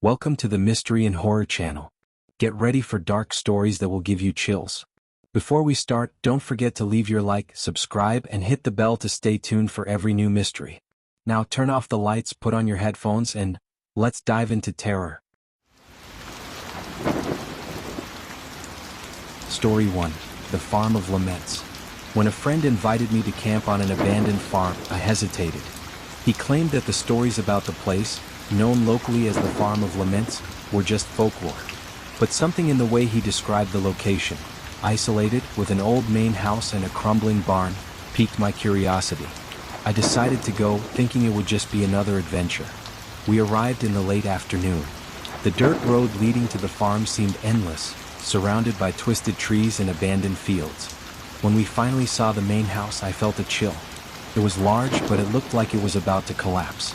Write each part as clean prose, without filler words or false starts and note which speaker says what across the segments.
Speaker 1: Welcome to the Mystery and Horror channel. Get ready for dark stories that will give you chills. Before we start, don't forget to leave your like, subscribe, and hit the bell to stay tuned for every new mystery. Now turn off the lights, put on your headphones, and let's dive into terror. Story 1. The Farm of Laments. When a friend invited me to camp on an abandoned farm, I hesitated. He claimed that the stories about the place, known locally as the Farm of Laments, were just folklore. But something in the way he described the location, isolated with an old main house and a crumbling barn, piqued my curiosity. I decided to go, thinking it would just be another adventure. We arrived in the late afternoon. The dirt road leading to the farm seemed endless, surrounded by twisted trees and abandoned fields. When we finally saw the main house, I felt a chill. It was large, but it looked like it was about to collapse.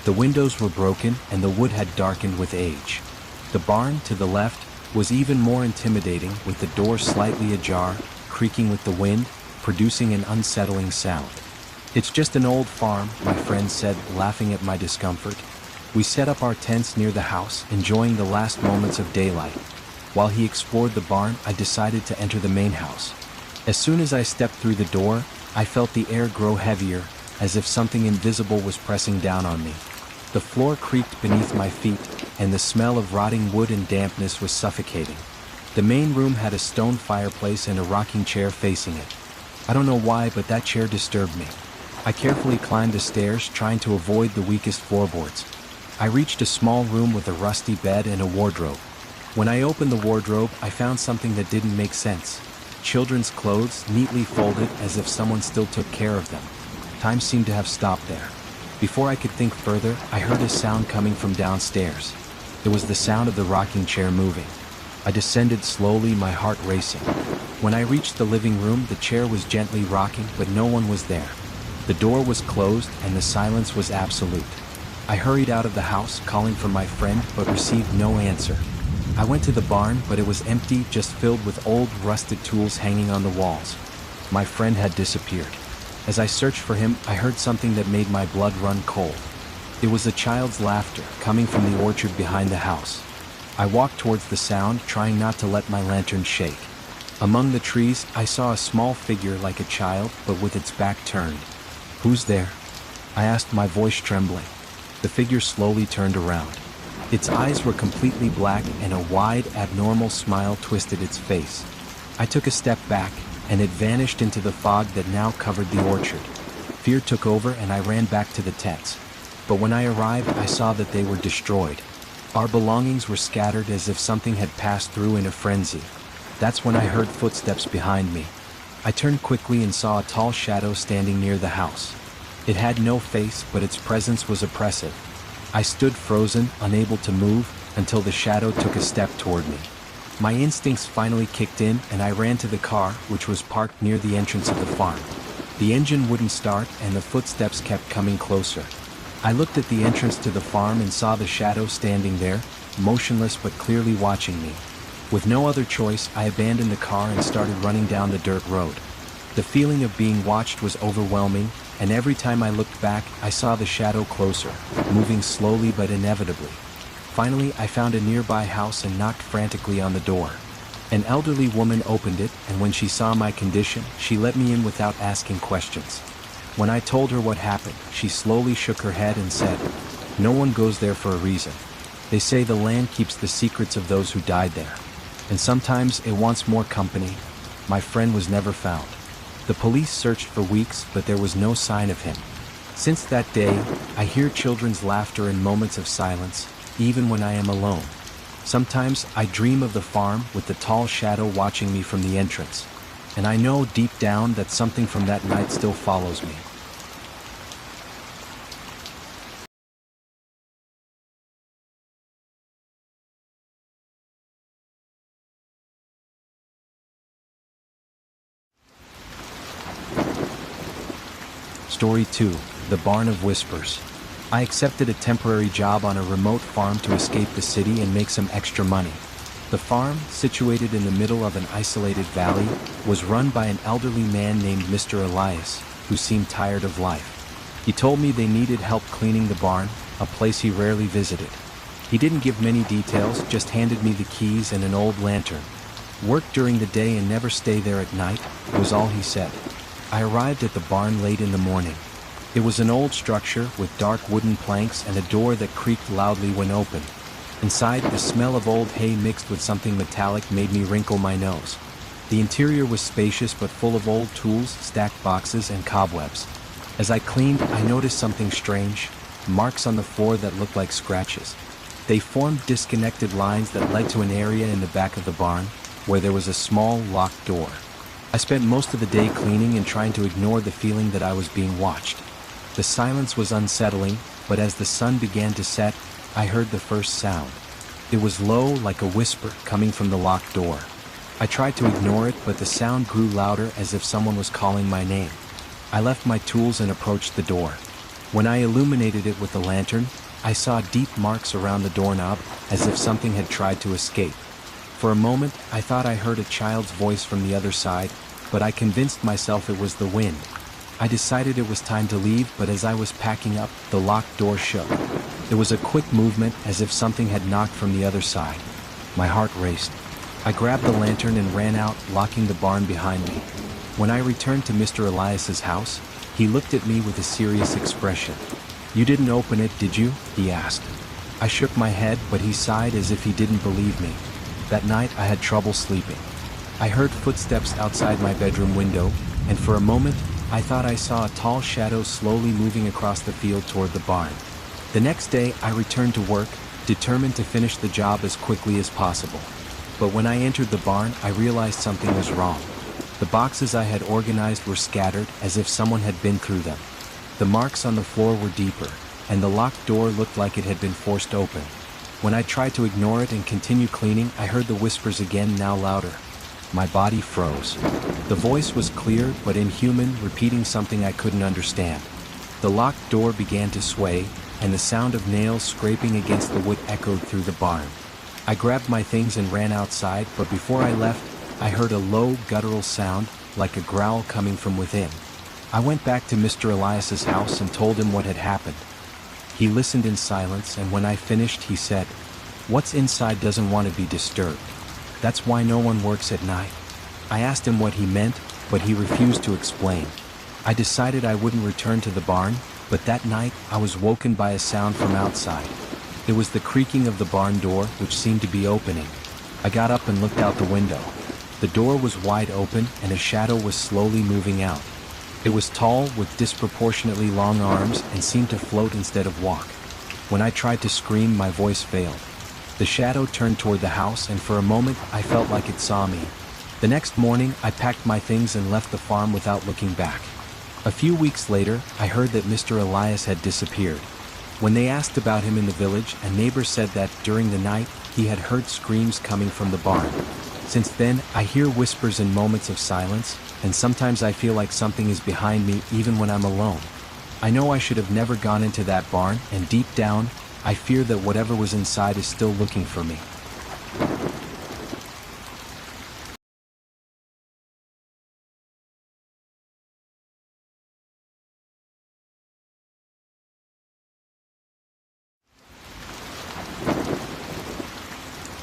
Speaker 1: The windows were broken and the wood had darkened with age. The barn to the left was even more intimidating, with the door slightly ajar, creaking with the wind, producing an unsettling sound. "It's just an old farm," my friend said, laughing at my discomfort. We set up our tents near the house, enjoying the last moments of daylight. While he explored the barn, I decided to enter the main house. As soon as I stepped through the door, I felt the air grow heavier, as if something invisible was pressing down on me. The floor creaked beneath my feet, and the smell of rotting wood and dampness was suffocating. The main room had a stone fireplace and a rocking chair facing it. I don't know why, but that chair disturbed me. I carefully climbed the stairs, trying to avoid the weakest floorboards. I reached a small room with a rusty bed and a wardrobe. When I opened the wardrobe, I found something that didn't make sense. Children's clothes, neatly folded as if someone still took care of them. Time seemed to have stopped there. Before I could think further, I heard a sound coming from downstairs. It was the sound of the rocking chair moving. I descended slowly, my heart racing. When I reached the living room, the chair was gently rocking, but no one was there. The door was closed and the silence was absolute. I hurried out of the house, calling for my friend, but received no answer. I went to the barn, but it was empty, just filled with old, rusted tools hanging on the walls. My friend had disappeared. As I searched for him, I heard something that made my blood run cold. It was a child's laughter, coming from the orchard behind the house. I walked towards the sound, trying not to let my lantern shake. Among the trees, I saw a small figure like a child, but with its back turned. "Who's there?" I asked, my voice trembling. The figure slowly turned around. Its eyes were completely black, and a wide, abnormal smile twisted its face. I took a step back, and it vanished into the fog that now covered the orchard. Fear took over and I ran back to the tents. But when I arrived, I saw that they were destroyed. Our belongings were scattered as if something had passed through in a frenzy. That's when I heard footsteps behind me. I turned quickly and saw a tall shadow standing near the house. It had no face, but its presence was oppressive. I stood frozen, unable to move, until the shadow took a step toward me. My instincts finally kicked in, and I ran to the car, which was parked near the entrance of the farm. The engine wouldn't start, and the footsteps kept coming closer. I looked at the entrance to the farm and saw the shadow standing there, motionless but clearly watching me. With no other choice, I abandoned the car and started running down the dirt road. The feeling of being watched was overwhelming, and every time I looked back, I saw the shadow closer, moving slowly but inevitably. Finally, I found a nearby house and knocked frantically on the door. An elderly woman opened it, and when she saw my condition, she let me in without asking questions. When I told her what happened, she slowly shook her head and said, "No one goes there for a reason. They say the land keeps the secrets of those who died there. And sometimes it wants more company." My friend was never found. The police searched for weeks, but there was no sign of him. Since that day, I hear children's laughter in moments of silence, even when I am alone. Sometimes I dream of the farm with the tall shadow watching me from the entrance. And I know deep down that something from that night still follows me. Story 2. The Barn of Whispers. I accepted a temporary job on a remote farm to escape the city and make some extra money. The farm, situated in the middle of an isolated valley, was run by an elderly man named Mr. Elias, who seemed tired of life. He told me they needed help cleaning the barn, a place he rarely visited. He didn't give many details, just handed me the keys and an old lantern. "Work during the day and never stay there at night," was all he said. I arrived at the barn late in the morning. It was an old structure with dark wooden planks and a door that creaked loudly when opened. Inside, the smell of old hay mixed with something metallic made me wrinkle my nose. The interior was spacious but full of old tools, stacked boxes, and cobwebs. As I cleaned, I noticed something strange: marks on the floor that looked like scratches. They formed disconnected lines that led to an area in the back of the barn, where there was a small, locked door. I spent most of the day cleaning and trying to ignore the feeling that I was being watched. The silence was unsettling, but as the sun began to set, I heard the first sound. It was low, like a whisper, coming from the locked door. I tried to ignore it, but the sound grew louder, as if someone was calling my name. I left my tools and approached the door. When I illuminated it with the lantern, I saw deep marks around the doorknob, as if something had tried to escape. For a moment, I thought I heard a child's voice from the other side, but I convinced myself it was the wind. I decided it was time to leave, but as I was packing up, the locked door shook. It was a quick movement, as if something had knocked from the other side. My heart raced. I grabbed the lantern and ran out, locking the barn behind me. When I returned to Mr. Elias's house, he looked at me with a serious expression. "You didn't open it, did you?" he asked. I shook my head, but he sighed as if he didn't believe me. That night I had trouble sleeping. I heard footsteps outside my bedroom window, and for a moment, I thought I saw a tall shadow slowly moving across the field toward the barn. The next day, I returned to work, determined to finish the job as quickly as possible. But when I entered the barn, I realized something was wrong. The boxes I had organized were scattered, as if someone had been through them. The marks on the floor were deeper, and the locked door looked like it had been forced open. When I tried to ignore it and continue cleaning, I heard the whispers again, now louder. My body froze. The voice was clear but inhuman, repeating something I couldn't understand. The locked door began to sway, and the sound of nails scraping against the wood echoed through the barn. I grabbed my things and ran outside, but before I left, I heard a low, guttural sound, like a growl coming from within. I went back to Mr. Elias's house and told him what had happened. He listened in silence, and when I finished, he said, "What's inside doesn't want to be disturbed. That's why no one works at night." I asked him what he meant, but he refused to explain. I decided I wouldn't return to the barn, but that night I was woken by a sound from outside. It was the creaking of the barn door, which seemed to be opening. I got up and looked out the window. The door was wide open, and a shadow was slowly moving out. It was tall, with disproportionately long arms, and seemed to float instead of walk. When I tried to scream, my voice failed. The shadow turned toward the house, and for a moment, I felt like it saw me. The next morning, I packed my things and left the farm without looking back. A few weeks later, I heard that Mr. Elias had disappeared. When they asked about him in the village, a neighbor said that, during the night, he had heard screams coming from the barn. Since then, I hear whispers in moments of silence, and sometimes I feel like something is behind me even when I'm alone. I know I should have never gone into that barn, and deep down, I fear that whatever was inside is still looking for me.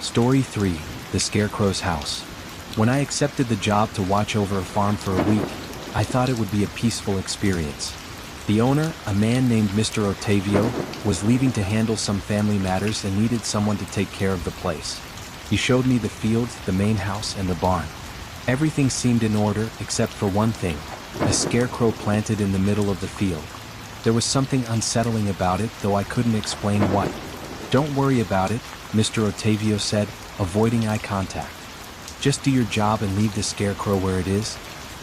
Speaker 1: Story 3: The Scarecrow's House. When I accepted the job to watch over a farm for a week, I thought it would be a peaceful experience. The owner, a man named Mr. Ottavio, was leaving to handle some family matters and needed someone to take care of the place. He showed me the fields, the main house, and the barn. Everything seemed in order except for one thing: a scarecrow planted in the middle of the field. There was something unsettling about it, though I couldn't explain what. "Don't worry about it," Mr. Ottavio said, avoiding eye contact. "Just do your job and leave the scarecrow where it is."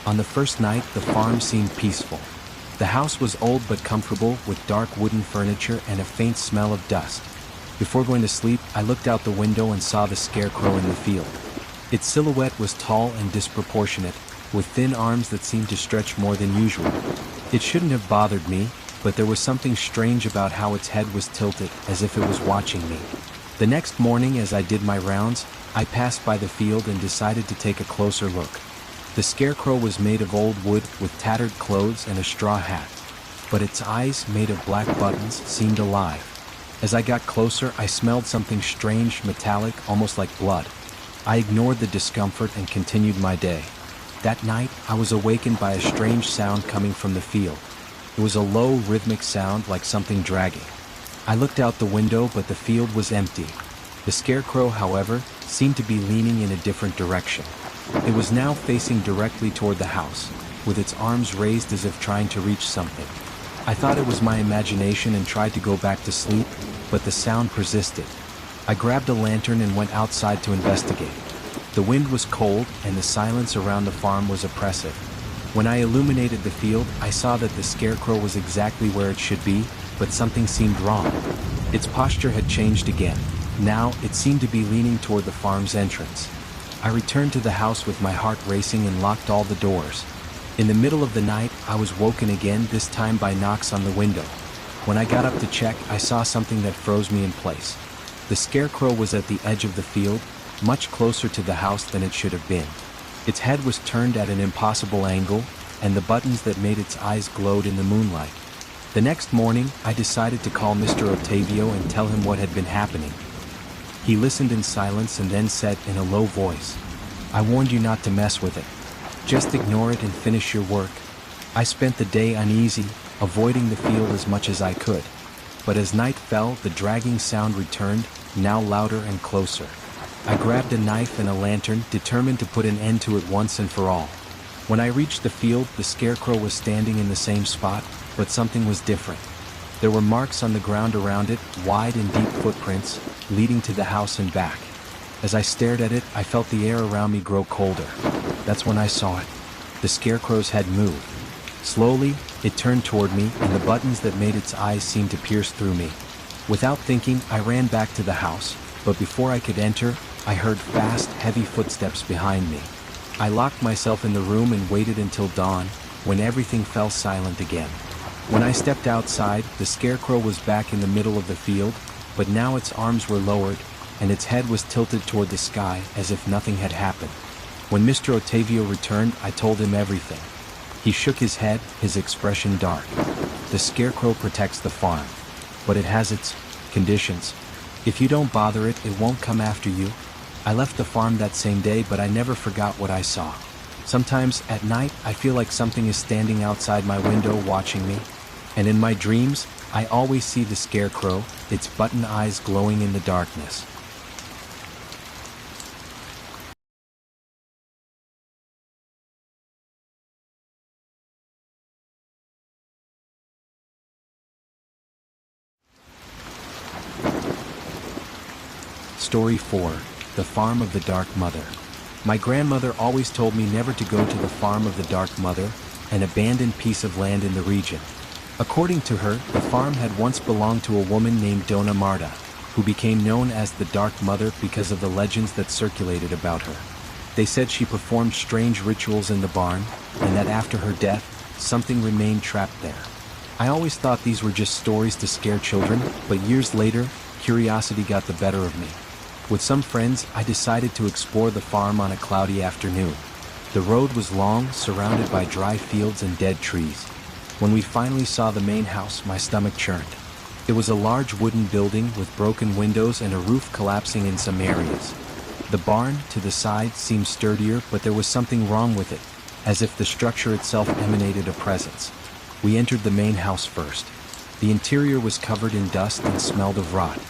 Speaker 1: On the first night, the farm seemed peaceful. The house was old but comfortable, with dark wooden furniture and a faint smell of dust. Before going to sleep, I looked out the window and saw the scarecrow in the field. Its silhouette was tall and disproportionate, with thin arms that seemed to stretch more than usual. It shouldn't have bothered me, but there was something strange about how its head was tilted, as if it was watching me. The next morning, as I did my rounds, I passed by the field and decided to take a closer look. The scarecrow was made of old wood, with tattered clothes and a straw hat. But its eyes, made of black buttons, seemed alive. As I got closer, I smelled something strange, metallic, almost like blood. I ignored the discomfort and continued my day. That night, I was awakened by a strange sound coming from the field. It was a low, rhythmic sound like something dragging. I looked out the window, but the field was empty. The Scarecrow, however, seemed to be leaning in a different direction. It was now facing directly toward the house, with its arms raised as if trying to reach something. I thought it was my imagination and tried to go back to sleep, but the sound persisted. I grabbed a lantern and went outside to investigate. The wind was cold and the silence around the farm was oppressive. When I illuminated the field, I saw that the Scarecrow was exactly where it should be, but something seemed wrong. Its posture had changed again. Now, it seemed to be leaning toward the farm's entrance. I returned to the house with my heart racing and locked all the doors. In the middle of the night, I was woken again, this time by knocks on the window. When I got up to check, I saw something that froze me in place. The Scarecrow was at the edge of the field, much closer to the house than it should have been. Its head was turned at an impossible angle, and the buttons that made its eyes glowed in the moonlight. The next morning, I decided to call Mr. Ottavio and tell him what had been happening. He listened in silence and then said in a low voice, "I warned you not to mess with it. Just ignore it and finish your work." I spent the day uneasy, avoiding the field as much as I could. But as night fell, the dragging sound returned, now louder and closer. I grabbed a knife and a lantern, determined to put an end to it once and for all. When I reached the field, the Scarecrow was standing in the same spot, but something was different. There were marks on the ground around it, wide and deep footprints, leading to the house and back. As I stared at it, I felt the air around me grow colder. That's when I saw it. The Scarecrow's head moved. Slowly, it turned toward me, and the buttons that made its eyes seemed to pierce through me. Without thinking, I ran back to the house, but before I could enter, I heard fast, heavy footsteps behind me. I locked myself in the room and waited until dawn, when everything fell silent again. When I stepped outside, the Scarecrow was back in the middle of the field, but now its arms were lowered, and its head was tilted toward the sky as if nothing had happened. When Mr. Ottavio returned, I told him everything. He shook his head, his expression dark. The Scarecrow protects the farm, but it has its conditions. If you don't bother it, it won't come after you. I left the farm that same day, but I never forgot what I saw. Sometimes, at night, I feel like something is standing outside my window watching me. And in my dreams, I always see the Scarecrow, its button eyes glowing in the darkness. Story 4. The Farm of the Dark Mother. My grandmother always told me never to go to the Farm of the Dark Mother, an abandoned piece of land in the region. According to her, the farm had once belonged to a woman named Donna Marta, who became known as the Dark Mother because of the legends that circulated about her. They said she performed strange rituals in the barn, and that after her death, something remained trapped there. I always thought these were just stories to scare children, but years later, curiosity got the better of me. With some friends, I decided to explore the farm on a cloudy afternoon. The road was long, surrounded by dry fields and dead trees. When we finally saw the main house, my stomach churned. It was a large wooden building with broken windows and a roof collapsing in some areas. The barn, to the side, seemed sturdier, but there was something wrong with it, as if the structure itself emanated a presence. We entered the main house first. The interior was covered in dust and smelled of rot.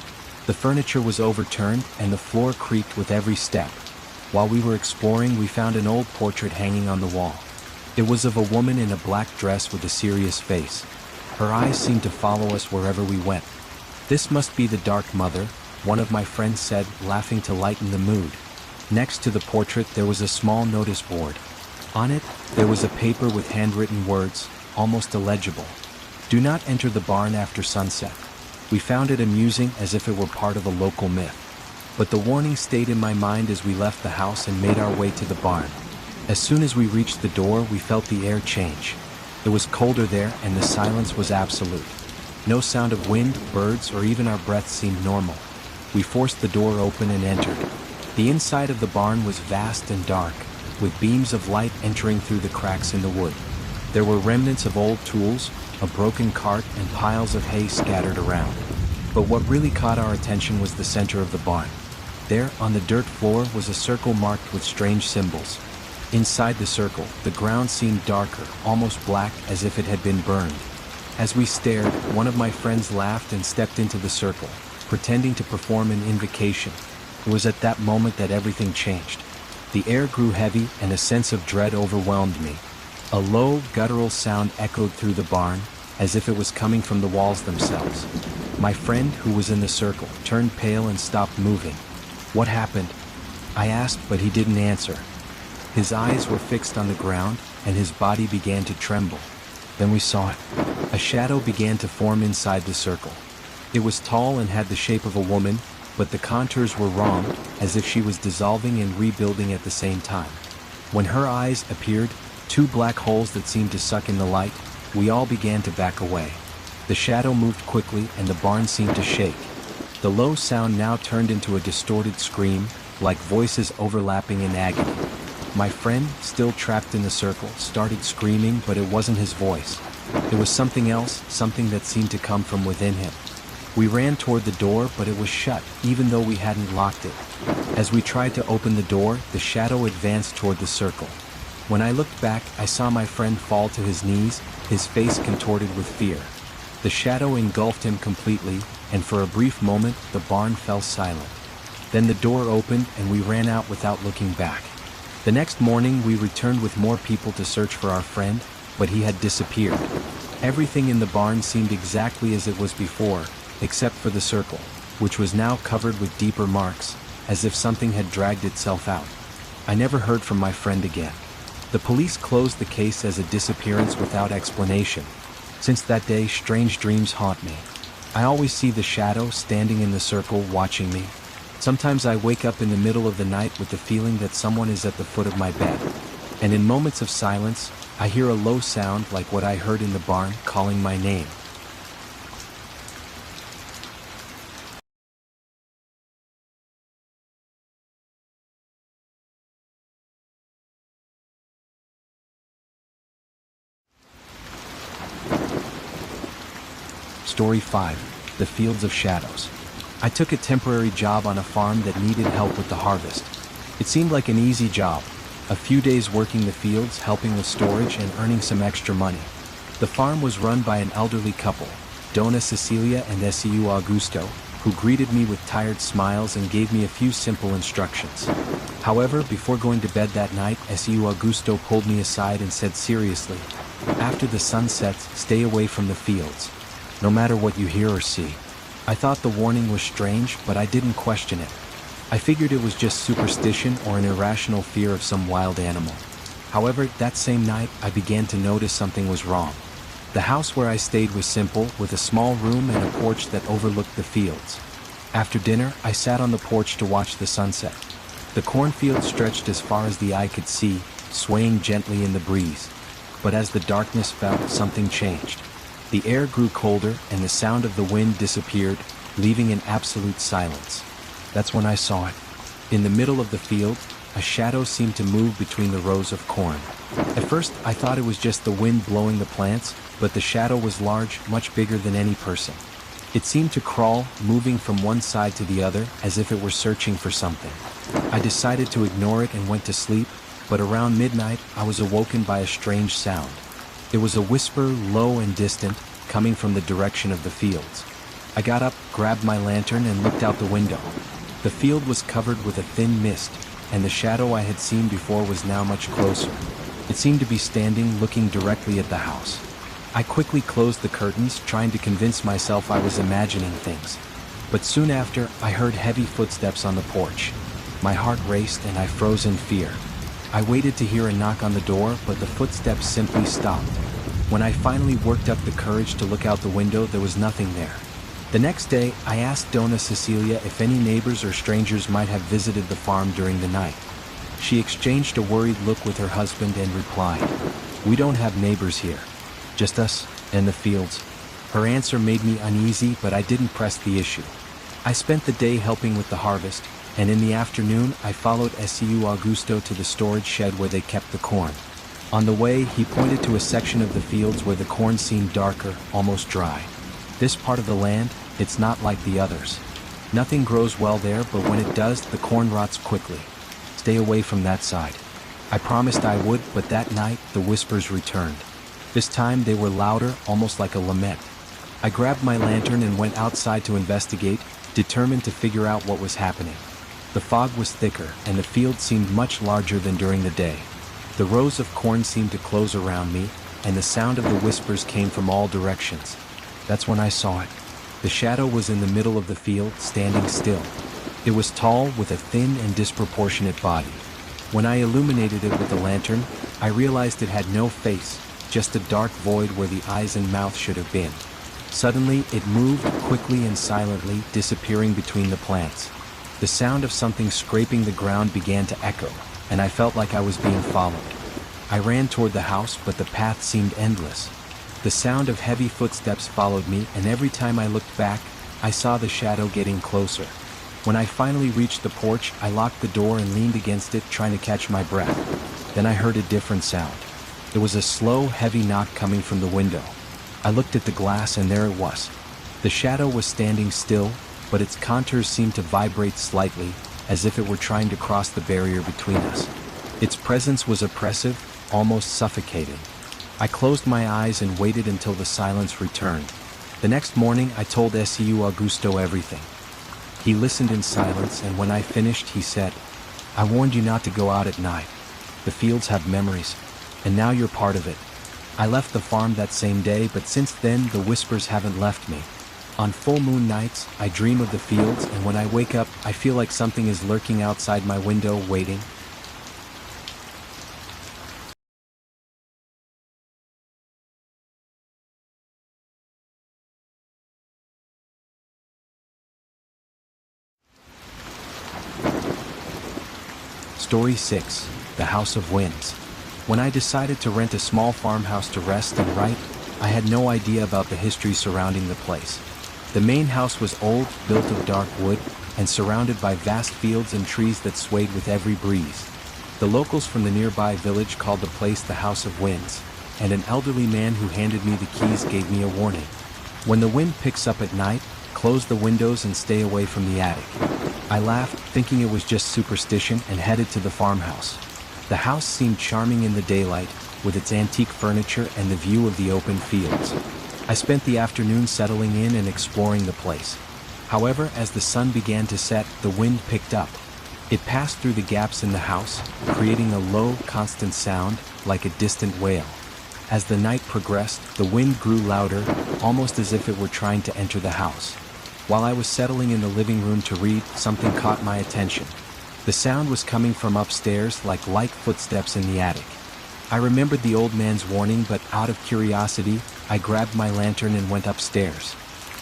Speaker 1: The furniture was overturned and the floor creaked with every step. While we were exploring, we found an old portrait hanging on the wall. It was of a woman in a black dress with a serious face. Her eyes seemed to follow us wherever we went. "This must be the Dark Mother," one of my friends said, laughing to lighten the mood. Next to the portrait there was a small notice board. On it, there was a paper with handwritten words, almost illegible. "Do not enter the barn after sunset." We found it amusing, as if it were part of a local myth. But the warning stayed in my mind as we left the house and made our way to the barn. As soon as we reached the door, we felt the air change. It was colder there, and the silence was absolute. No sound of wind, birds, or even our breaths seemed normal. We forced the door open and entered. The inside of the barn was vast and dark, with beams of light entering through the cracks in the wood. There were remnants of old tools, a broken cart, and piles of hay scattered around. But what really caught our attention was the center of the barn. There, on the dirt floor, was a circle marked with strange symbols. Inside the circle, the ground seemed darker, almost black, as if it had been burned. As we stared, one of my friends laughed and stepped into the circle, pretending to perform an invocation. It was at that moment that everything changed. The air grew heavy and a sense of dread overwhelmed me. A low, guttural sound echoed through the barn, as if it was coming from the walls themselves. My friend, who was in the circle, turned pale and stopped moving. "What happened?" I asked, but he didn't answer. His eyes were fixed on the ground, and his body began to tremble. Then we saw it. A shadow began to form inside the circle. It was tall and had the shape of a woman, but the contours were wrong, as if she was dissolving and rebuilding at the same time. When her eyes appeared, two black holes that seemed to suck in the light, we all began to back away. The shadow moved quickly and the barn seemed to shake. The low sound now turned into a distorted scream, like voices overlapping in agony. My friend, still trapped in the circle, started screaming, but it wasn't his voice. It was something else, something that seemed to come from within him. We ran toward the door, but it was shut, even though we hadn't locked it. As we tried to open the door, the shadow advanced toward the circle. When I looked back, I saw my friend fall to his knees, his face contorted with fear. The shadow engulfed him completely, and for a brief moment, the barn fell silent. Then the door opened, and we ran out without looking back. The next morning, we returned with more people to search for our friend, but he had disappeared. Everything in the barn seemed exactly as it was before, except for the circle, which was now covered with deeper marks, as if something had dragged itself out. I never heard from my friend again. The police closed the case as a disappearance without explanation. Since that day, strange dreams haunt me. I always see the shadow standing in the circle watching me. Sometimes I wake up in the middle of the night with the feeling that someone is at the foot of my bed. And in moments of silence, I hear a low sound like what I heard in the barn calling my name. Story 5. The Fields of Shadows. I took a temporary job on a farm that needed help with the harvest. It seemed like an easy job. A few days working the fields, helping with storage, and earning some extra money. The farm was run by an elderly couple, Dona Cecilia and Seu Augusto, who greeted me with tired smiles and gave me a few simple instructions. However, before going to bed that night, Seu Augusto pulled me aside and said seriously, "After the sun sets, stay away from the fields. No matter what you hear or see." I thought the warning was strange, but I didn't question it. I figured it was just superstition or an irrational fear of some wild animal. However, that same night, I began to notice something was wrong. The house where I stayed was simple, with a small room and a porch that overlooked the fields. After dinner, I sat on the porch to watch the sunset. The cornfield stretched as far as the eye could see, swaying gently in the breeze. But as the darkness fell, something changed. The air grew colder and the sound of the wind disappeared, leaving an absolute silence. That's when I saw it. In the middle of the field, a shadow seemed to move between the rows of corn. At first, I thought it was just the wind blowing the plants, but the shadow was large, much bigger than any person. It seemed to crawl, moving from one side to the other, as if it were searching for something. I decided to ignore it and went to sleep, but around midnight, I was awoken by a strange sound. It was a whisper, low and distant, coming from the direction of the fields. I got up, grabbed my lantern, and looked out the window. The field was covered with a thin mist, and the shadow I had seen before was now much closer. It seemed to be standing, looking directly at the house. I quickly closed the curtains, trying to convince myself I was imagining things. But soon after, I heard heavy footsteps on the porch. My heart raced and I froze in fear. I waited to hear a knock on the door, but the footsteps simply stopped. When I finally worked up the courage to look out the window, there was nothing there. The next day, I asked Dona Cecilia if any neighbors or strangers might have visited the farm during the night. She exchanged a worried look with her husband and replied, "We don't have neighbors here. Just us and the fields." Her answer made me uneasy, but I didn't press the issue. I spent the day helping with the harvest, and in the afternoon I followed Seu Augusto to the storage shed where they kept the corn. On the way, he pointed to a section of the fields where the corn seemed darker, almost dry. This part of the land, it's not like the others. Nothing grows well there, but when it does, the corn rots quickly. Stay away from that side. I promised I would, but that night, the whispers returned. This time they were louder, almost like a lament. I grabbed my lantern and went outside to investigate, determined to figure out what was happening. The fog was thicker, and the field seemed much larger than during the day. The rows of corn seemed to close around me, and the sound of the whispers came from all directions. That's when I saw it. The shadow was in the middle of the field, standing still. It was tall, with a thin and disproportionate body. When I illuminated it with the lantern, I realized it had no face, just a dark void where the eyes and mouth should have been. Suddenly, it moved quickly and silently, disappearing between the plants. The sound of something scraping the ground began to echo, and I felt like I was being followed. I ran toward the house, but the path seemed endless. The sound of heavy footsteps followed me, and every time I looked back, I saw the shadow getting closer. When I finally reached the porch, I locked the door and leaned against it, trying to catch my breath. Then I heard a different sound. It was a slow, heavy knock coming from the window. I looked at the glass, and there it was. The shadow was standing still, but its contours seemed to vibrate slightly, as if it were trying to cross the barrier between us. Its presence was oppressive, almost suffocating. I closed my eyes and waited until the silence returned. The next morning, I told SEU Augusto everything. He listened in silence, and when I finished, he said, "I warned you not to go out at night. The fields have memories, and now you're part of it." I left the farm that same day, but since then, the whispers haven't left me. On full moon nights, I dream of the fields, and when I wake up, I feel like something is lurking outside my window, waiting. Story 6. The House of Winds. When I decided to rent a small farmhouse to rest and write, I had no idea about the history surrounding the place. The main house was old, built of dark wood, and surrounded by vast fields and trees that swayed with every breeze. The locals from the nearby village called the place the House of Winds, and an elderly man who handed me the keys gave me a warning. When the wind picks up at night, close the windows and stay away from the attic. I laughed, thinking it was just superstition, and headed to the farmhouse. The house seemed charming in the daylight, with its antique furniture and the view of the open fields. I spent the afternoon settling in and exploring the place. However, as the sun began to set, the wind picked up. It passed through the gaps in the house, creating a low, constant sound, like a distant wail. As the night progressed, the wind grew louder, almost as if it were trying to enter the house. While I was settling in the living room to read, something caught my attention. The sound was coming from upstairs, like light footsteps in the attic. I remembered the old man's warning, but out of curiosity, I grabbed my lantern and went upstairs.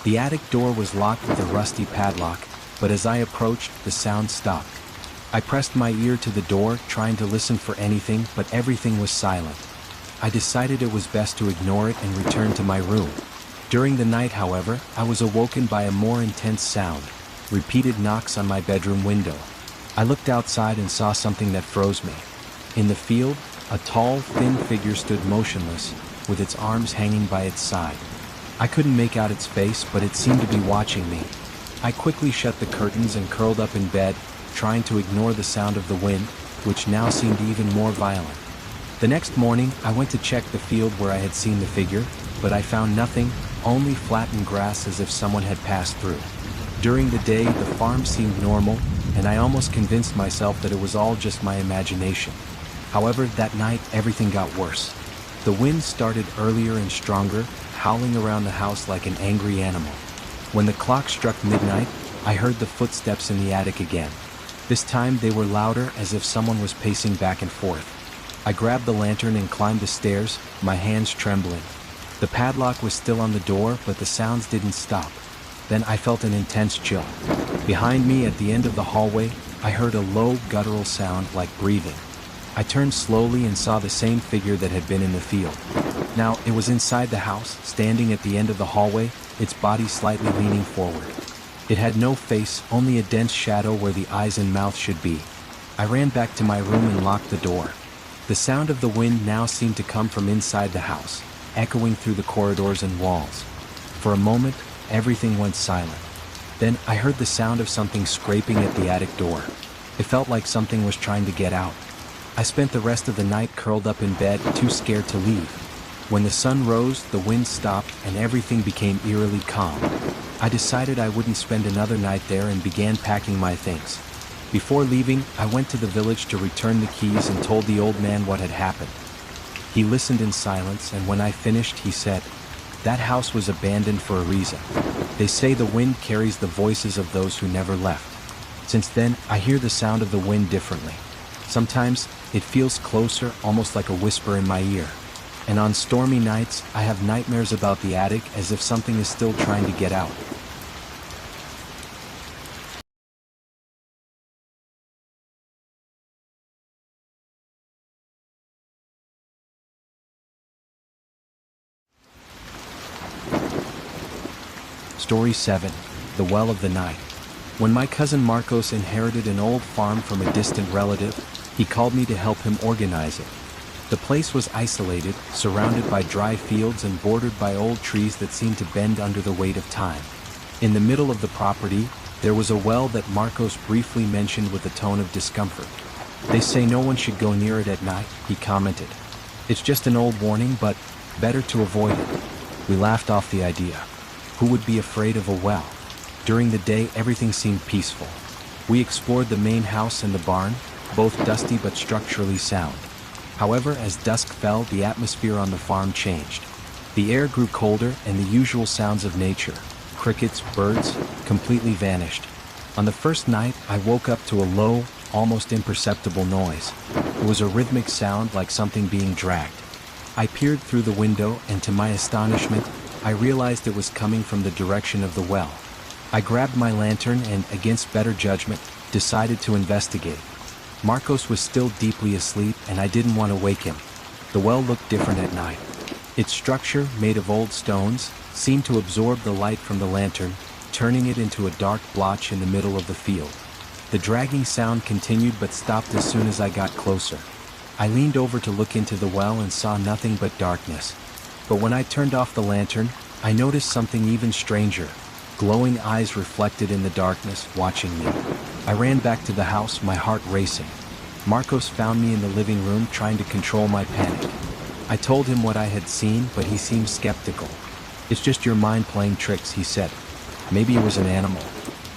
Speaker 1: The attic door was locked with a rusty padlock, but as I approached, the sound stopped. I pressed my ear to the door, trying to listen for anything, but everything was silent. I decided it was best to ignore it and return to my room. During the night, however, I was awoken by a more intense sound, repeated knocks on my bedroom window. I looked outside and saw something that froze me. In the field, a tall, thin figure stood motionless, with its arms hanging by its side. I couldn't make out its face, but it seemed to be watching me. I quickly shut the curtains and curled up in bed, trying to ignore the sound of the wind, which now seemed even more violent. The next morning, I went to check the field where I had seen the figure, but I found nothing, only flattened grass as if someone had passed through. During the day, the farm seemed normal, and I almost convinced myself that it was all just my imagination. However, that night, everything got worse. The wind started earlier and stronger, howling around the house like an angry animal. When the clock struck midnight, I heard the footsteps in the attic again. This time they were louder, as if someone was pacing back and forth. I grabbed the lantern and climbed the stairs, my hands trembling. The padlock was still on the door, but the sounds didn't stop. Then I felt an intense chill. Behind me, at the end of the hallway, I heard a low, guttural sound like breathing. I turned slowly and saw the same figure that had been in the field. Now, it was inside the house, standing at the end of the hallway, its body slightly leaning forward. It had no face, only a dense shadow where the eyes and mouth should be. I ran back to my room and locked the door. The sound of the wind now seemed to come from inside the house, echoing through the corridors and walls. For a moment, everything went silent. Then I heard the sound of something scraping at the attic door. It felt like something was trying to get out. I spent the rest of the night curled up in bed, too scared to leave. When the sun rose, the wind stopped, and everything became eerily calm. I decided I wouldn't spend another night there and began packing my things. Before leaving, I went to the village to return the keys and told the old man what had happened. He listened in silence, and when I finished, he said, "That house was abandoned for a reason. They say the wind carries the voices of those who never left. Since then, I hear the sound of the wind differently. Sometimes, it feels closer, almost like a whisper in my ear. And on stormy nights, I have nightmares about the attic as if something is still trying to get out." Story 7. The Well of the Night. When my cousin Marcos inherited an old farm from a distant relative, he called me to help him organize it. The place was isolated, surrounded by dry fields and bordered by old trees that seemed to bend under the weight of time. In the middle of the property, there was a well that Marcos briefly mentioned with a tone of discomfort. "They say no one should go near it at night," he commented. "It's just an old warning, but better to avoid it." We laughed off the idea. Who would be afraid of a well? During the day, everything seemed peaceful. We explored the main house and the barn, both dusty but structurally sound. However, as dusk fell, the atmosphere on the farm changed. The air grew colder, and the usual sounds of nature, crickets, birds, completely vanished. On the first night, I woke up to a low, almost imperceptible noise. It was a rhythmic sound like something being dragged. I peered through the window, and to my astonishment, I realized it was coming from the direction of the well. I grabbed my lantern and, against better judgment, decided to investigate. Marcos was still deeply asleep, and I didn't want to wake him. The well looked different at night. Its structure, made of old stones, seemed to absorb the light from the lantern, turning it into a dark blotch in the middle of the field. The dragging sound continued but stopped as soon as I got closer. I leaned over to look into the well and saw nothing but darkness. But when I turned off the lantern, I noticed something even stranger. Glowing eyes reflected in the darkness, watching me. I ran back to the house, my heart racing. Marcos found me in the living room trying to control my panic. I told him what I had seen, but he seemed skeptical. "It's just your mind playing tricks," he said. "Maybe it was an animal."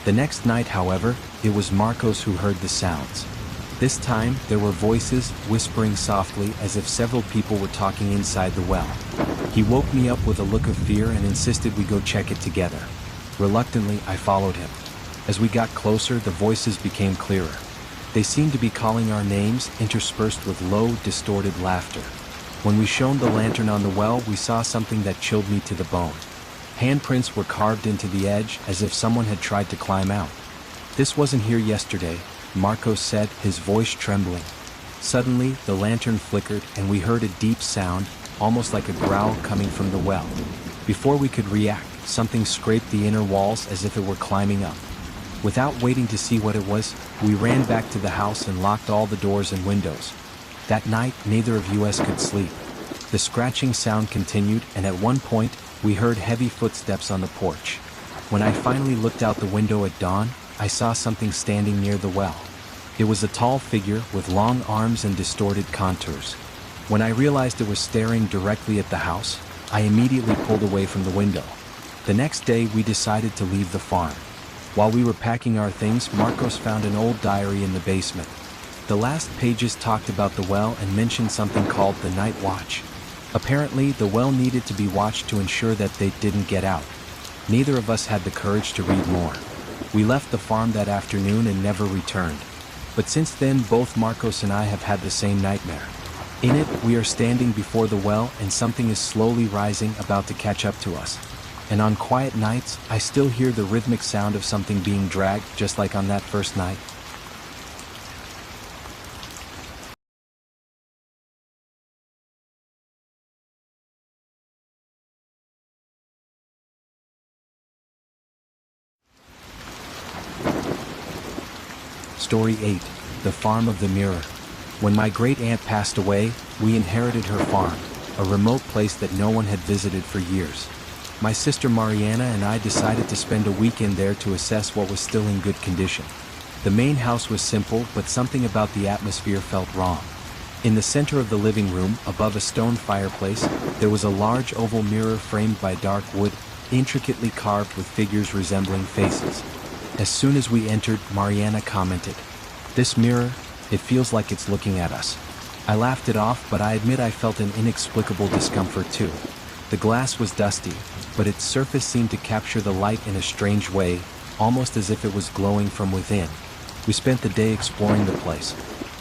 Speaker 1: The next night, however, it was Marcos who heard the sounds. This time, there were voices whispering softly as if several people were talking inside the well. He woke me up with a look of fear and insisted we go check it together. Reluctantly, I followed him. As we got closer, the voices became clearer. They seemed to be calling our names, interspersed with low, distorted laughter. When we shone the lantern on the well, we saw something that chilled me to the bone. Handprints were carved into the edge, as if someone had tried to climb out. "This wasn't here yesterday," Marcos said, his voice trembling. Suddenly, the lantern flickered, and we heard a deep sound, almost like a growl coming from the well. Before we could react, something scraped the inner walls as if it were climbing up. Without waiting to see what it was, we ran back to the house and locked all the doors and windows. That night, neither of us could sleep. The scratching sound continued, and at one point, we heard heavy footsteps on the porch. When I finally looked out the window at dawn, I saw something standing near the well. It was a tall figure with long arms and distorted contours. When I realized it was staring directly at the house, I immediately pulled away from the window. The next day, we decided to leave the farm. While we were packing our things, Marcos found an old diary in the basement. The last pages talked about the well and mentioned something called the night watch. Apparently, the well needed to be watched to ensure that they didn't get out. Neither of us had the courage to read more. We left the farm that afternoon and never returned. But since then, both Marcos and I have had the same nightmare. In it, we are standing before the well and something is slowly rising, about to catch up to us. And on quiet nights, I still hear the rhythmic sound of something being dragged, just like on that first night. Story 8. The Farm of the Mirror. When my great-aunt passed away, we inherited her farm, a remote place that no one had visited for years. My sister Mariana and I decided to spend a weekend there to assess what was still in good condition. The main house was simple, but something about the atmosphere felt wrong. In the center of the living room, above a stone fireplace, there was a large oval mirror framed by dark wood, intricately carved with figures resembling faces. As soon as we entered, Mariana commented, "This mirror, it feels like it's looking at us." I laughed it off, but I admit I felt an inexplicable discomfort too. The glass was dusty, but its surface seemed to capture the light in a strange way, almost as if it was glowing from within. We spent the day exploring the place.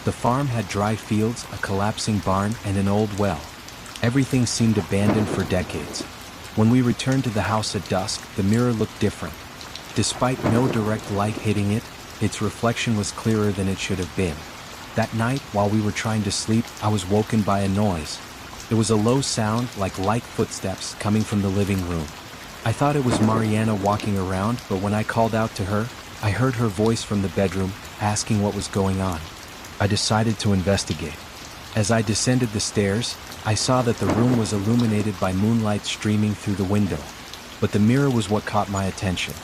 Speaker 1: The farm had dry fields, a collapsing barn, and an old well. Everything seemed abandoned for decades. When we returned to the house at dusk, the mirror looked different. Despite no direct light hitting it, its reflection was clearer than it should have been. That night, while we were trying to sleep, I was woken by a noise. It was a low sound, like light footsteps, coming from the living room. I thought it was Mariana walking around, but when I called out to her, I heard her voice from the bedroom, asking what was going on. I decided to investigate. As I descended the stairs, I saw that the room was illuminated by moonlight streaming through the window. But the mirror was what caught my attention.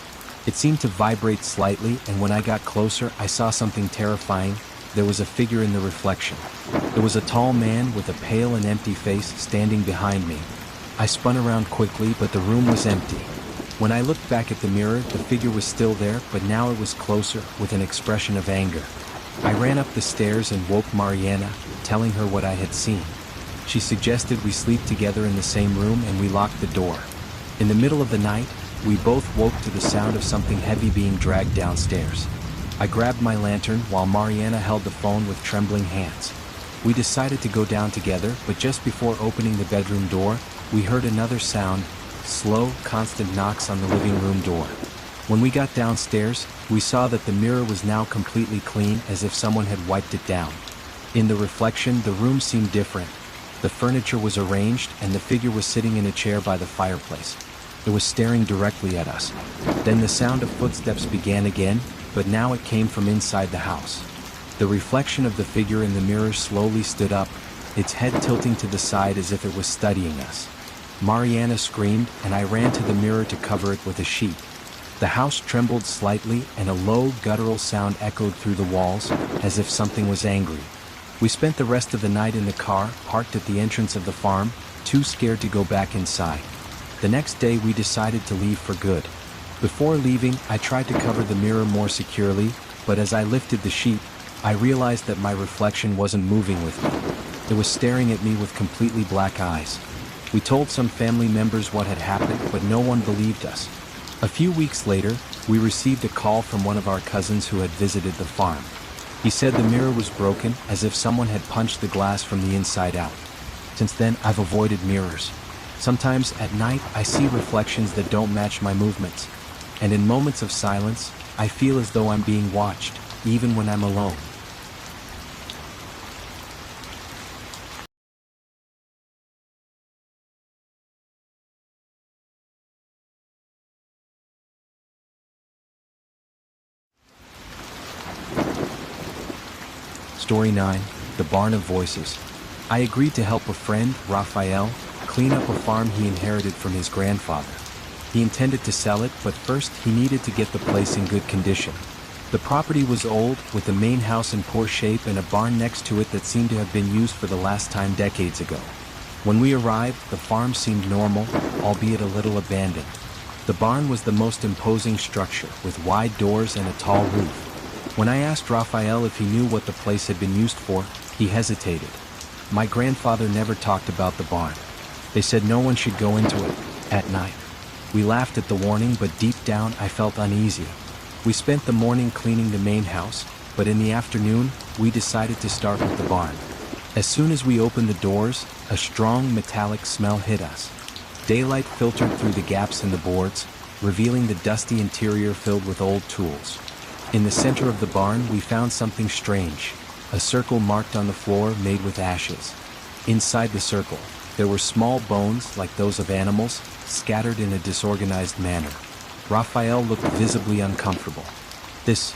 Speaker 1: It seemed to vibrate slightly, and when I got closer, I saw something terrifying. There was a figure in the reflection. There was a tall man with a pale and empty face standing behind me. I spun around quickly, but the room was empty. When I looked back at the mirror, the figure was still there, but now it was closer, with an expression of anger. I ran up the stairs and woke Mariana, telling her what I had seen. She suggested we sleep together in the same room, and we locked the door. In the middle of the night, we both woke to the sound of something heavy being dragged downstairs. I grabbed my lantern while Mariana held the phone with trembling hands. We decided to go down together, but just before opening the bedroom door, we heard another sound, slow, constant knocks on the living room door. When we got downstairs, we saw that the mirror was now completely clean, as if someone had wiped it down. In the reflection, the room seemed different. The furniture was arranged, and the figure was sitting in a chair by the fireplace. It was staring directly at us. Then the sound of footsteps began again, but now it came from inside the house. The reflection of the figure in the mirror slowly stood up, its head tilting to the side as if it was studying us. Mariana screamed, and I ran to the mirror to cover it with a sheet. The house trembled slightly, and a low, guttural sound echoed through the walls, as if something was angry. We spent the rest of the night in the car, parked at the entrance of the farm, too scared to go back inside. The next day we decided to leave for good. Before leaving, I tried to cover the mirror more securely, but as I lifted the sheet, I realized that my reflection wasn't moving with me. It was staring at me with completely black eyes. We told some family members what had happened, but no one believed us. A few weeks later, we received a call from one of our cousins who had visited the farm. He said the mirror was broken, as if someone had punched the glass from the inside out. Since then, I've avoided mirrors. Sometimes at night, I see reflections that don't match my movements. And in moments of silence, I feel as though I'm being watched, even when I'm alone. Story 9, The Barn of Voices. I agreed to help a friend, Raphael, clean up a farm he inherited from his grandfather. He intended to sell it, but first he needed to get the place in good condition. The property was old, with the main house in poor shape and a barn next to it that seemed to have been used for the last time decades ago. When we arrived, the farm seemed normal, albeit a little abandoned. The barn was the most imposing structure, with wide doors and a tall roof. When I asked Raphael if he knew what the place had been used for, he hesitated. My grandfather never talked about the barn. They said no one should go into it at night. We laughed at the warning, but deep down I felt uneasy. We spent the morning cleaning the main house, but in the afternoon, we decided to start with the barn. As soon as we opened the doors, a strong metallic smell hit us. Daylight filtered through the gaps in the boards, revealing the dusty interior filled with old tools. In the center of the barn, we found something strange, a circle marked on the floor made with ashes. Inside the circle, there were small bones like those of animals, scattered in a disorganized manner. Raphael looked visibly uncomfortable. This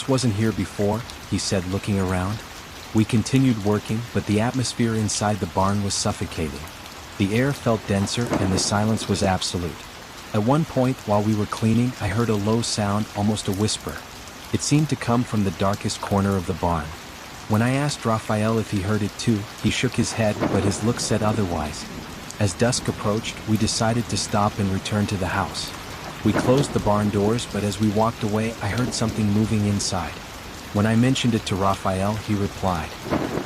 Speaker 1: wasn't here before, he said, looking around. We continued working, but the atmosphere inside the barn was suffocating. The air felt denser and the silence was absolute. At one point while we were cleaning, I heard a low sound, almost a whisper. It seemed to come from the darkest corner of the barn. When I asked Raphael if he heard it too, he shook his head, but his look said otherwise. As dusk approached, we decided to stop and return to the house. We closed the barn doors, but as we walked away, I heard something moving inside. When I mentioned it to Raphael, he replied,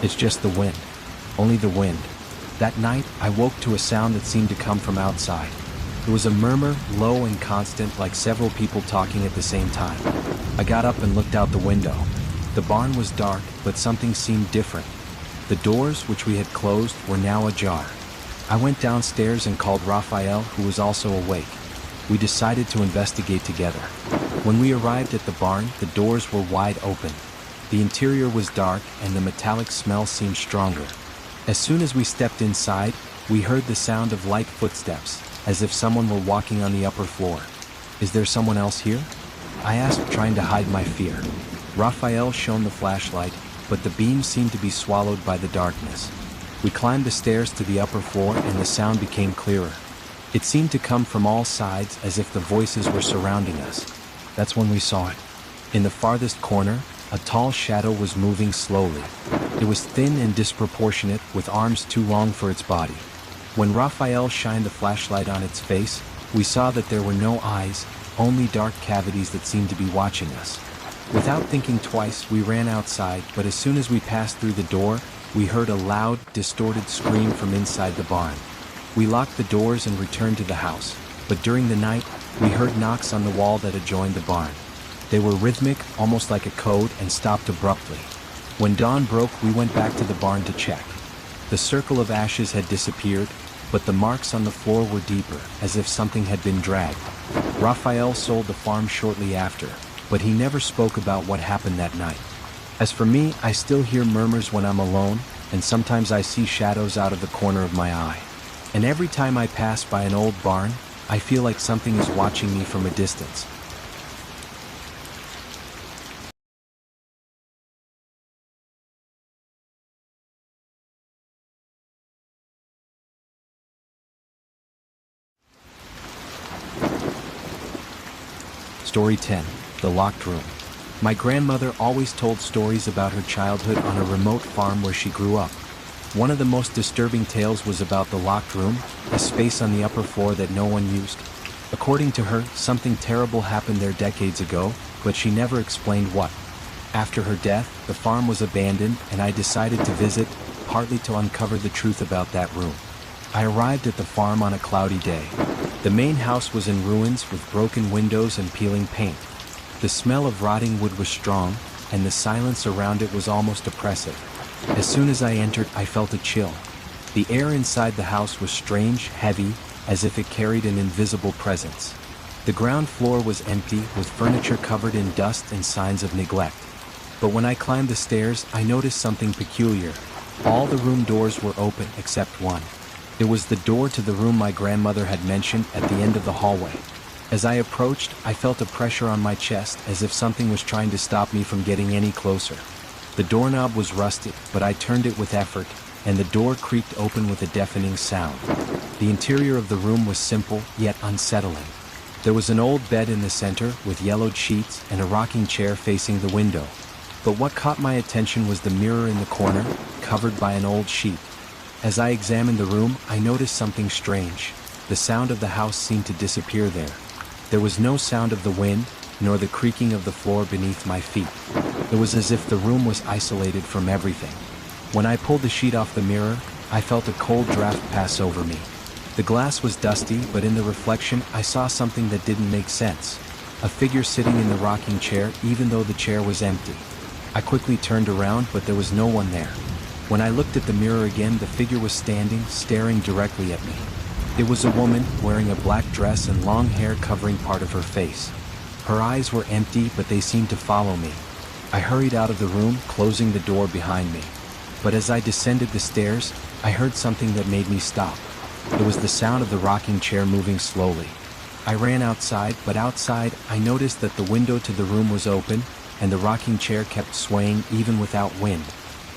Speaker 1: "It's just the wind. Only the wind." That night, I woke to a sound that seemed to come from outside. It was a murmur, low and constant, like several people talking at the same time. I got up and looked out the window. The barn was dark, but something seemed different. The doors, which we had closed, were now ajar. I went downstairs and called Raphael, who was also awake. We decided to investigate together. When we arrived at the barn, the doors were wide open. The interior was dark and the metallic smell seemed stronger. As soon as we stepped inside, we heard the sound of light footsteps, as if someone were walking on the upper floor. "Is there someone else here?" I asked, trying to hide my fear. Raphael shone the flashlight, but the beam seemed to be swallowed by the darkness. We climbed the stairs to the upper floor and the sound became clearer. It seemed to come from all sides, as if the voices were surrounding us. That's when we saw it. In the farthest corner, a tall shadow was moving slowly. It was thin and disproportionate, with arms too long for its body. When Raphael shined the flashlight on its face, we saw that there were no eyes, only dark cavities that seemed to be watching us. Without thinking twice, we ran outside, but as soon as we passed through the door, we heard a loud, distorted scream from inside the barn. We locked the doors and returned to the house, but during the night, we heard knocks on the wall that adjoined the barn. They were rhythmic, almost like a code, and stopped abruptly. When dawn broke, we went back to the barn to check. The circle of ashes had disappeared, but the marks on the floor were deeper, as if something had been dragged. Raphael sold the farm shortly after, but he never spoke about what happened that night. As for me, I still hear murmurs when I'm alone, and sometimes I see shadows out of the corner of my eye. And every time I pass by an old barn, I feel like something is watching me from a distance. Story 10. The Locked Room. My grandmother always told stories about her childhood on a remote farm where she grew up. One of the most disturbing tales was about the locked room, a space on the upper floor that no one used. According to her, something terrible happened there decades ago, but she never explained what. After her death, the farm was abandoned, and I decided to visit, partly to uncover the truth about that room. I arrived at the farm on a cloudy day. The main house was in ruins with broken windows and peeling paint. The smell of rotting wood was strong, and the silence around it was almost oppressive. As soon as I entered, I felt a chill. The air inside the house was strange, heavy, as if it carried an invisible presence. The ground floor was empty, with furniture covered in dust and signs of neglect. But when I climbed the stairs, I noticed something peculiar. All the room doors were open except one. It was the door to the room my grandmother had mentioned at the end of the hallway. As I approached, I felt a pressure on my chest, as if something was trying to stop me from getting any closer. The doorknob was rusted, but I turned it with effort, and the door creaked open with a deafening sound. The interior of the room was simple, yet unsettling. There was an old bed in the center, with yellowed sheets, and a rocking chair facing the window. But what caught my attention was the mirror in the corner, covered by an old sheet. As I examined the room, I noticed something strange. The sound of the house seemed to disappear there. There was no sound of the wind, nor the creaking of the floor beneath my feet. It was as if the room was isolated from everything. When I pulled the sheet off the mirror, I felt a cold draft pass over me. The glass was dusty, but in the reflection, I saw something that didn't make sense. A figure sitting in the rocking chair, even though the chair was empty. I quickly turned around, but there was no one there. When I looked at the mirror again, the figure was standing, staring directly at me. It was a woman, wearing a black dress and long hair covering part of her face. Her eyes were empty, but they seemed to follow me. I hurried out of the room, closing the door behind me. But as I descended the stairs, I heard something that made me stop. It was the sound of the rocking chair moving slowly. I ran outside, but outside, I noticed that the window to the room was open, and the rocking chair kept swaying even without wind.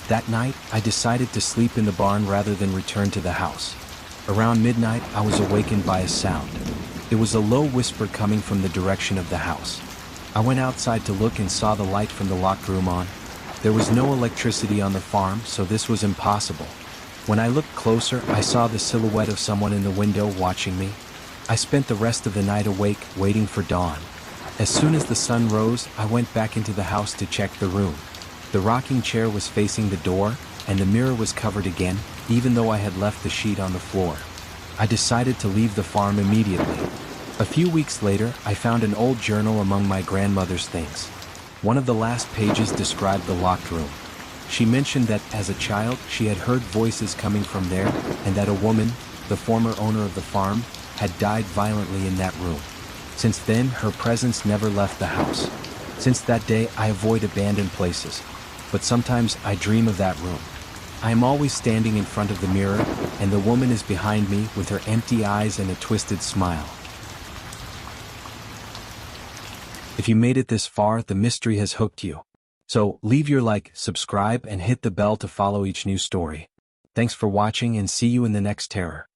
Speaker 1: That night, I decided to sleep in the barn rather than return to the house. Around midnight, I was awakened by a sound. It was a low whisper coming from the direction of the house. I went outside to look and saw the light from the locked room on. There was no electricity on the farm, so this was impossible. When I looked closer, I saw the silhouette of someone in the window watching me. I spent the rest of the night awake, waiting for dawn. As soon as the sun rose, I went back into the house to check the room. The rocking chair was facing the door, and the mirror was covered again, even though I had left the sheet on the floor. I decided to leave the farm immediately. A few weeks later, I found an old journal among my grandmother's things. One of the last pages described the locked room. She mentioned that, as a child, she had heard voices coming from there, and that a woman, the former owner of the farm, had died violently in that room. Since then, her presence never left the house. Since that day, I avoid abandoned places. But sometimes I dream of that room. I am always standing in front of the mirror, and the woman is behind me with her empty eyes and a twisted smile. If you made it this far, the mystery has hooked you. So, leave your like, subscribe, and hit the bell to follow each new story. Thanks for watching, and see you in the next terror.